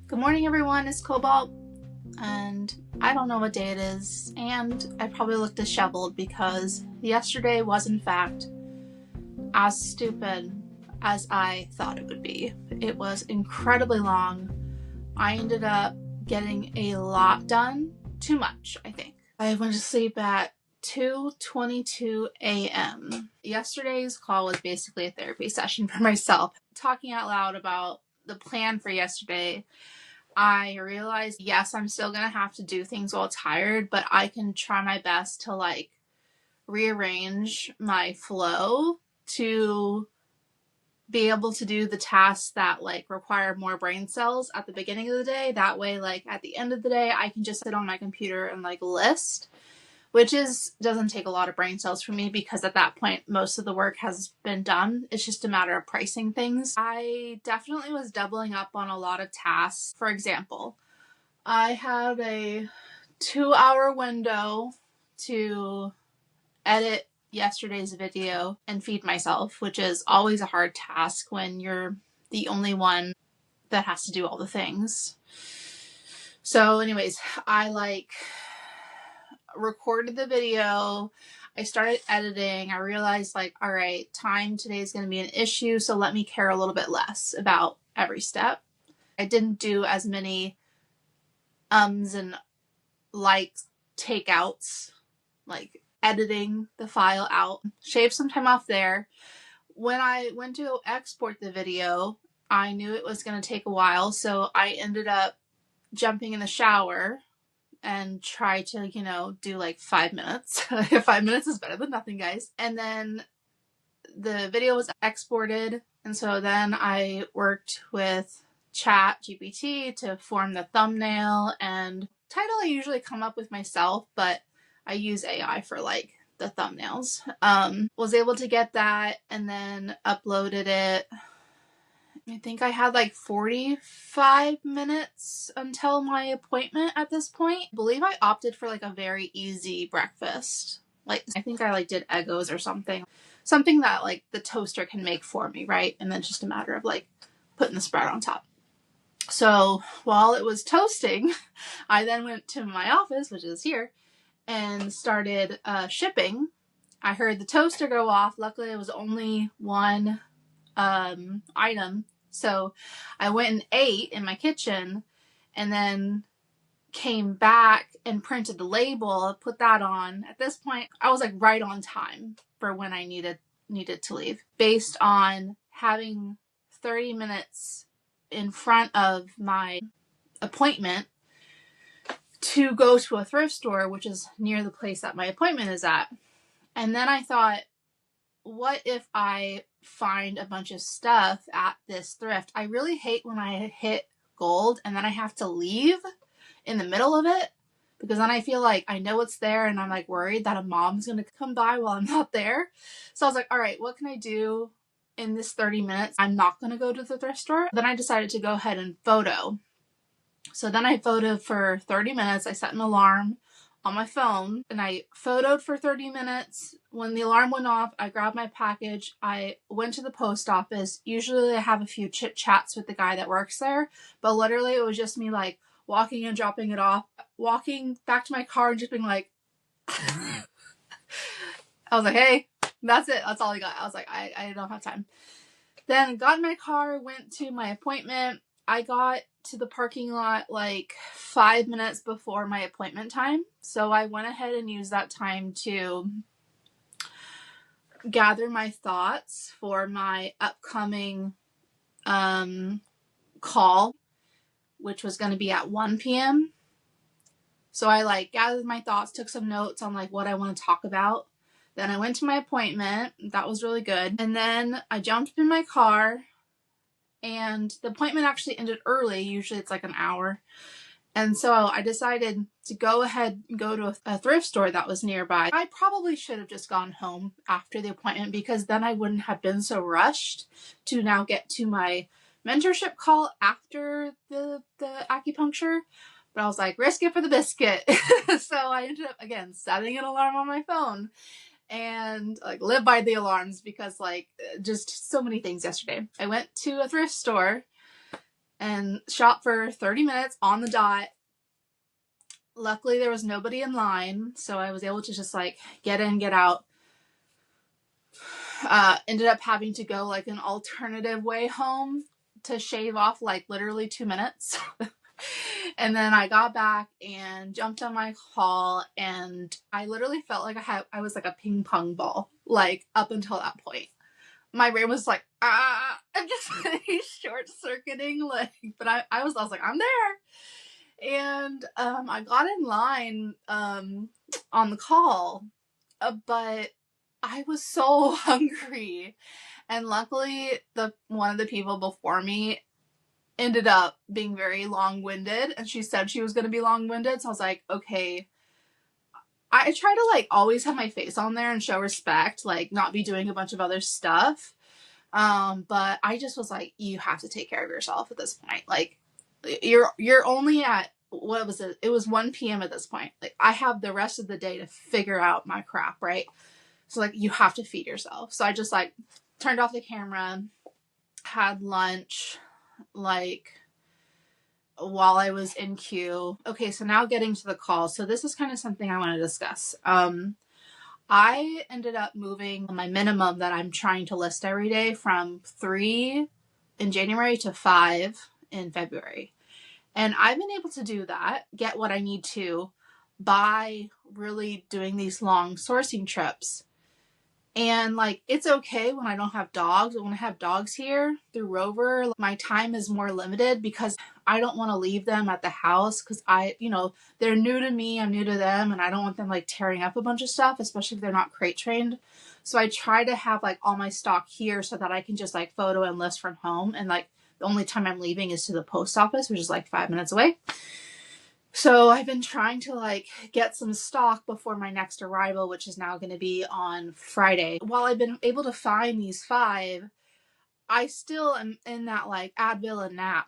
Good morning, everyone. It's Cobalt, and I don't know what day it is, and I probably look disheveled because yesterday was, in fact, as stupid as I thought it would be. It was incredibly long. I ended up getting a lot done. Too much, I think. I went to sleep at 2:22 a.m. Yesterday's call was basically a therapy session for myself, talking out loud about the plan for yesterday. I realized, yes, I'm still gonna have to do things while tired, but I can try my best to rearrange my flow to be able to do the tasks that require more brain cells at the beginning of the day. That way, at the end of the day, I can just sit on my computer and list, which doesn't take a lot of brain cells for me because at that point most of the work has been done. It's just a matter of pricing things. I definitely was doubling up on a lot of tasks. For example, I had a 2-hour window to edit yesterday's video and feed myself, which is always a hard task when you're the only one that has to do all the things. So anyways, I recorded the video. I started editing. I realized all right, time today is going to be an issue, so let me care a little bit less about every step. I didn't do as many and takeouts, editing the file out. Shaved some time off there. When I went to export the video, I knew it was going to take a while, so I ended up jumping in the shower and try to, do 5 minutes. 5 minutes is better than nothing, guys. And then the video was exported. And so then I worked with Chat GPT to form the thumbnail and title I usually come up with myself, but I use AI for the thumbnails. Was able to get that and then uploaded it. I think I had 45 minutes until my appointment at this point. I believe I opted for a very easy breakfast. I think I did Eggos or something. Something that the toaster can make for me, right? And then it's just a matter of putting the spread on top. So while it was toasting, I then went to my office, which is here, and started shipping. I heard the toaster go off. Luckily it was only one item. So I went and ate in my kitchen and then came back and printed the label, put that on. At this point, I was right on time for when I needed to leave, based on having 30 minutes in front of my appointment to go to a thrift store, which is near the place that my appointment is at. And then I thought, what if I find a bunch of stuff at this thrift? I really hate when I hit gold and then I have to leave in the middle of it, because then I feel I know it's there and I'm worried that a mom's going to come by while I'm not there. So I was all right, what can I do in this 30 minutes? I'm not going to go to the thrift store. Then I decided to go ahead and photo. So then I photoed for 30 minutes. I set an alarm on my phone and I photoed for 30 minutes. When the alarm went off, I grabbed my package. I went to the post office. Usually I have a few chit chats with the guy that works there, but literally it was just me walking and dropping it off, walking back to my car and just being I was hey, that's it. That's all I got. I was I don't have time. Then got in my car, went to my appointment. I got to the parking lot 5 minutes before my appointment time. So I went ahead and used that time to gather my thoughts for my upcoming call, which was going to be at 1 p.m. So I gathered my thoughts, took some notes on what I want to talk about. Then I went to my appointment. That was really good. And then I jumped in my car. And the appointment actually ended early. Usually it's an hour. And so I decided to go ahead and go to a thrift store that was nearby. I probably should have just gone home after the appointment, because then I wouldn't have been so rushed to now get to my mentorship call after the acupuncture. But I was risk it for the biscuit. So I ended up, again, setting an alarm on my phone and live by the alarms, because just so many things yesterday. I went to a thrift store and shop for 30 minutes on the dot. Luckily, there was nobody in line, so I was able to just like get in, get out. Ended up having to go like an alternative way home to shave off like literally 2 minutes. And then I got back and jumped on my call, and I literally felt like I was like a ping pong ball, like up until that point. My brain was like, I'm just short circuiting, like, but I was like, I'm there. And I got in line on the call, but I was so hungry. And luckily, one of the people before me ended up being very long-winded, and she said she was going to be long-winded, so I was like, okay. I try to like always have my face on there and show respect, like not be doing a bunch of other stuff. But I just was like, you have to take care of yourself at this point. Like you're only at, what was it? It was 1 p.m. at this point. Like I have the rest of the day to figure out my crap, right? So like you have to feed yourself. So I just like turned off the camera, had lunch, like while I was in queue. Okay, so now getting to the call. So this is kind of something I want to discuss. I ended up moving my minimum that I'm trying to list every day from 3 in January to 5 in February. And I've been able to do that, get what I need to, by really doing these long sourcing trips. And like, it's okay when I don't have dogs, but when I have dogs here through Rover, my time is more limited because I don't want to leave them at the house because they're new to me, I'm new to them, and I don't want them like tearing up a bunch of stuff, especially if they're not crate trained. So I try to have like all my stock here so that I can just like photo and list from home. And like the only time I'm leaving is to the post office, which is like 5 minutes away. So I've been trying to like get some stock before my next arrival, which is now going to be on Friday. While I've been able to find these 5, I still am in that like Advil and nap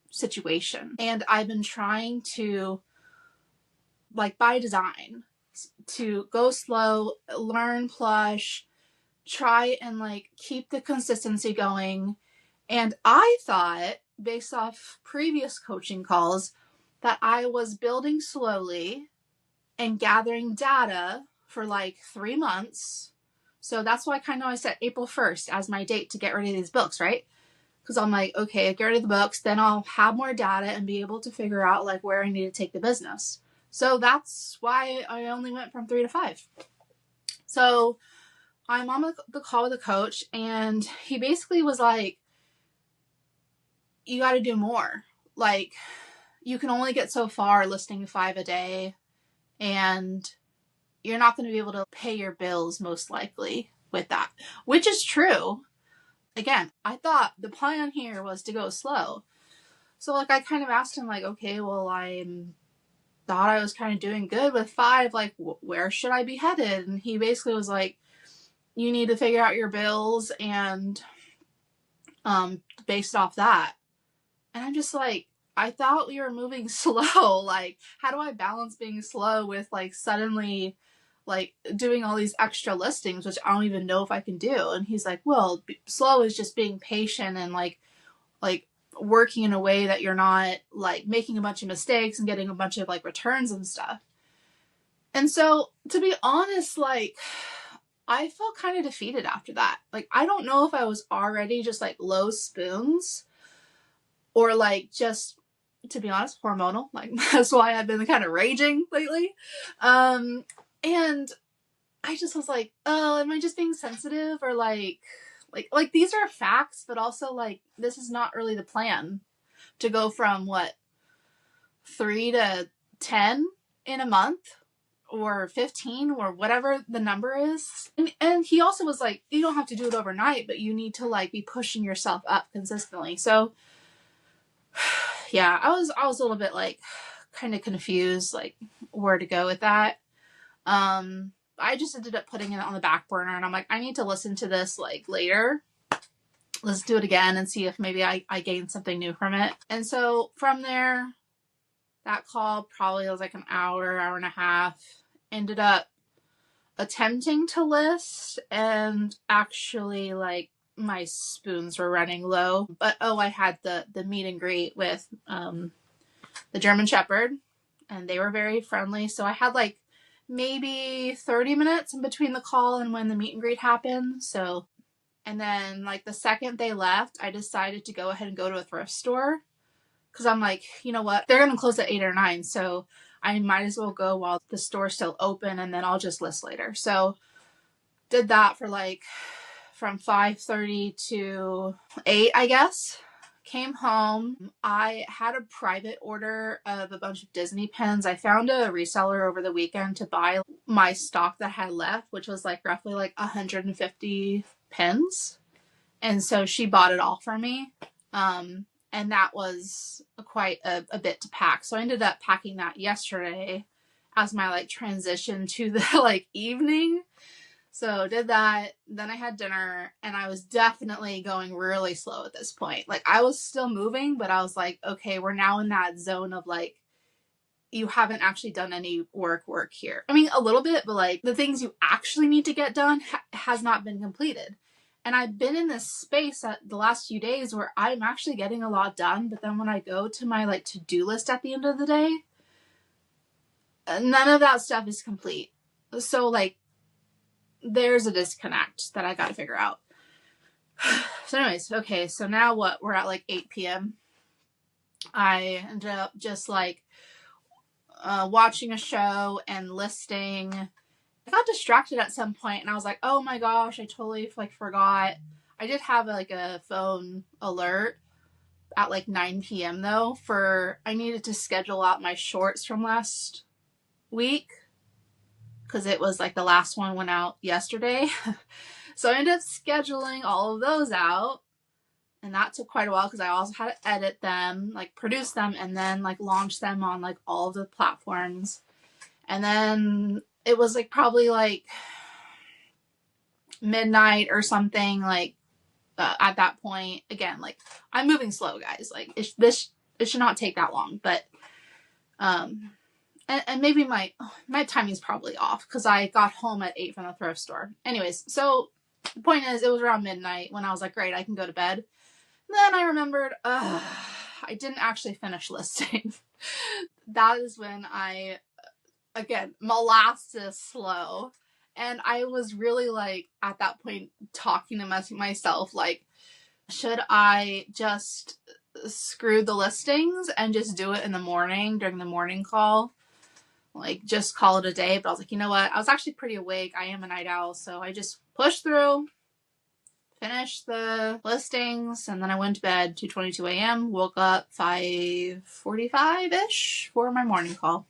situation. And I've been trying to, like by design, to go slow, learn plush, try and like keep the consistency going. And I thought, based off previous coaching calls, that I was building slowly and gathering data for like 3 months. So that's why I set April 1st as my date to get rid of these books, right? Because I'm like, okay, get rid of the books, then I'll have more data and be able to figure out like where I need to take the business. So that's why I only went from 3 to 5. So I'm on the call with the coach, and he basically was like, you got to do more. Like, you can only get so far listing 5 a day, and you're not going to be able to pay your bills most likely with that, which is true. Again, I thought the plan here was to go slow. So like I kind of asked him like, okay, well, I thought I was kind of doing good with 5, like where should I be headed? And he basically was like, you need to figure out your bills and based off that. And I'm just like, I thought we were moving slow. Like, how do I balance being slow with like suddenly like doing all these extra listings, which I don't even know if I can do? And he's like, well, slow is just being patient and like working in a way that you're not like making a bunch of mistakes and getting a bunch of like returns and stuff. And so to be honest, like I felt kind of defeated after that. Like, I don't know if I was already just like low spoons or like just, to be honest, hormonal. Like that's why I've been kind of raging lately. And I just was like, oh, am I just being sensitive? Or like these are facts, but also like, this is not really the plan to go from 3 to 10 in a month or 15 or whatever the number is. And he also was like, you don't have to do it overnight, but you need to like be pushing yourself up consistently. So yeah, I was a little bit like kind of confused, like where to go with that. I just ended up putting it on the back burner, and I'm like, I need to listen to this like later. Let's do it again and see if maybe I gained something new from it. And so from there, that call probably was like an hour and a half. Ended up attempting to list and actually like my spoons were running low. But I had the meet and greet with the German Shepherd, and they were very friendly. So I had like maybe 30 minutes in between the call and when the meet and greet happened. So, and then like the second they left, I decided to go ahead and go to a thrift store, because I'm like, you know what, they're gonna close at 8 or 9, so I might as well go while the store's still open, and then I'll just list later. So did that for like from 5:30 to 8, I guess. Came home. I had a private order of a bunch of Disney pins. I found a reseller over the weekend to buy my stock that I had left, which was like roughly like 150 pins. And so she bought it all for me. And that was quite a bit to pack. So I ended up packing that yesterday as my like transition to the like evening. So did that, then I had dinner, and I was definitely going really slow at this point. Like I was still moving, but I was like, okay, we're now in that zone of like, you haven't actually done any work here. I mean, a little bit, but like the things you actually need to get done has not been completed. And I've been in this space at the last few days where I'm actually getting a lot done, but then when I go to my like to-do list at the end of the day, none of that stuff is complete. So like, there's a disconnect that I got to figure out. So anyways, okay, so now what? We're at like 8 p.m. I ended up just like watching a show and listing. I got distracted at some point, and I was like, oh my gosh, I totally like forgot. I did have like a phone alert at like 9 p.m. though, for I needed to schedule out my shorts from last week, because it was like the last one went out yesterday. So I ended up scheduling all of those out, and that took quite a while because I also had to edit them, like produce them, and then like launch them on like all of the platforms. And then it was like probably like midnight or something, like at that point. Again, like I'm moving slow, guys. Like it should not take that long, but and maybe my timing's probably off because I got home at 8 from the thrift store. Anyways, so the point is, it was around midnight when I was like, great, I can go to bed. And then I remembered, I didn't actually finish listing. That is when I, again, molasses slow. And I was really like, at that point, talking to myself, like, should I just screw the listings and just do it in the morning during the morning call? Like, just call it a day. But I was like, you know what? I was actually pretty awake. I am a night owl. So I just pushed through, finished the listings, and then I went to bed 2:22 a.m. Woke up 5:45-ish for my morning call.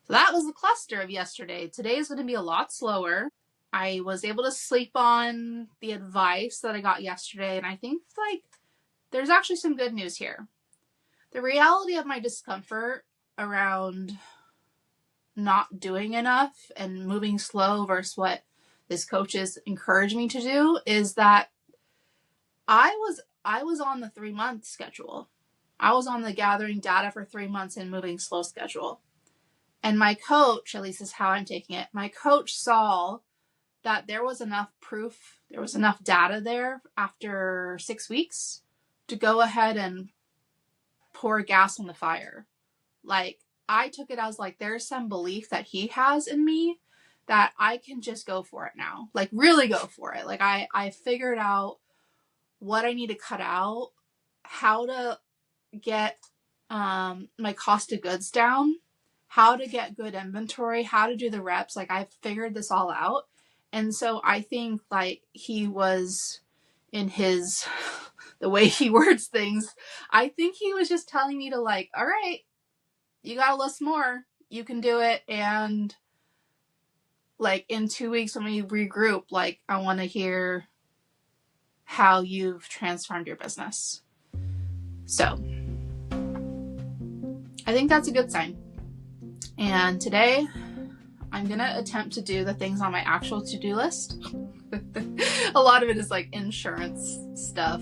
So that was the cluster of yesterday. Today is going to be a lot slower. I was able to sleep on the advice that I got yesterday, and I think like there's actually some good news here. The reality of my discomfort around not doing enough and moving slow versus what this coach has encouraged me to do is that I was on the 3-month schedule. I was on the gathering data for 3 months and moving slow schedule. And my coach, at least is how I'm taking it, my coach saw that there was enough proof, there was enough data there after 6 weeks to go ahead and pour gas on the fire. Like, I took it as like, there's some belief that he has in me that I can just go for it now. Like, really go for it. Like, I figured out what I need to cut out, how to get my cost of goods down, how to get good inventory, how to do the reps. Like, I figured this all out. And so I think like he was in his, the way he words things, I think he was just telling me to like, all right, you got to list more. You can do it. And like in 2 weeks when we regroup, like I want to hear how you've transformed your business. So I think that's a good sign. And today I'm going to attempt to do the things on my actual to-do list. A lot of it is like insurance stuff.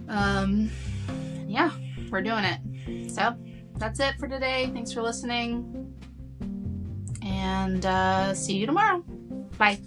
Yeah, we're doing it. So that's it for today. Thanks for listening. And see you tomorrow. Bye.